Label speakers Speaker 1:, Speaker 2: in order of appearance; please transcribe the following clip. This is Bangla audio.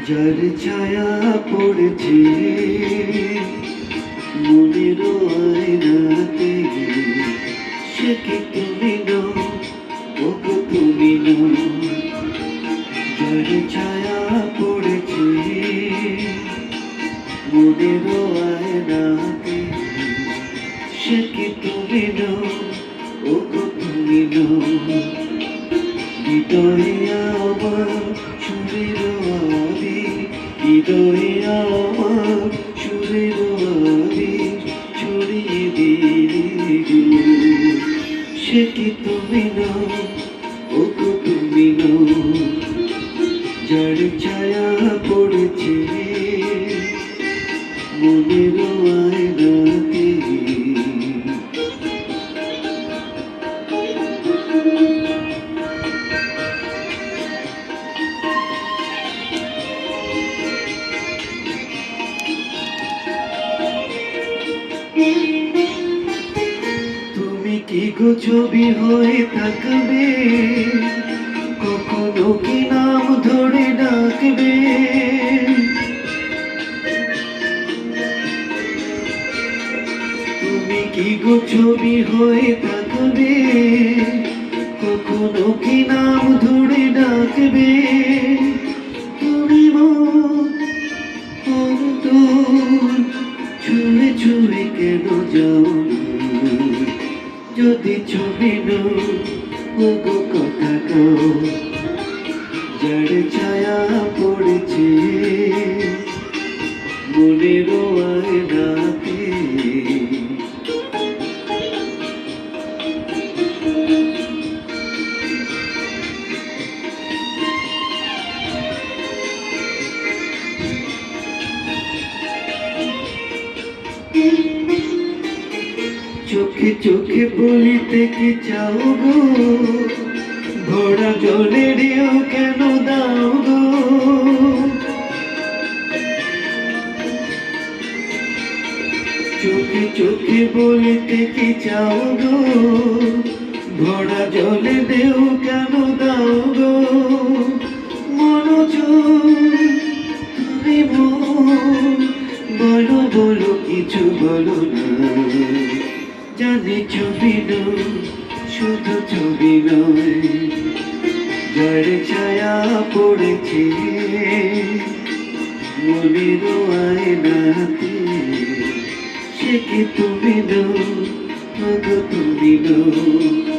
Speaker 1: যার ছায়া পড়েছে মনের আয়নাতে, সে কি তুমি নও, ওগো তুমি নও। যার ছায়া পড়েছে মনের আয়নাতে, সে কি তুমি নও, ওগো তুমি নও। হৃদয়ে আমার সুরের আদি, হৃদয়ে আমার সুরের আদি ছড়িয়ে দিলি গো। সে কি তুমি নও, ওগো তুমি নও। যার ছায়া পড়েছে মনের আয়নাতে। তুমি কি গো ছবি হয়ে থাকবে, কখনো কি নাম ধরে ডাকবে। তুমি কি গো ছবি হয়ে থাকবে, কখনো কি নাম ধরে ডাকবে। তুমি ছুঁয়ে ছুঁয়ে কেন যাও, যদি ছবি নও, ওগো কথা কও। যার ছায়া পড়েছে মনের আয়নাতে। চোখে চোখে বলিতে কি চাও গো, ভরা জলেরও কেন দাও গো। চোখে চোখে বলিতে কি চাও গো, ভরা জলে দেও কেন দাও গো। তুমি বলো বলো কিছু বলো না। জানি ছবি নয়, শুধু ছবি নয়। যার ছায়া পড়েছে মনের আয়নাতে, সে কি তুমি নও, ওগো তুমি নও।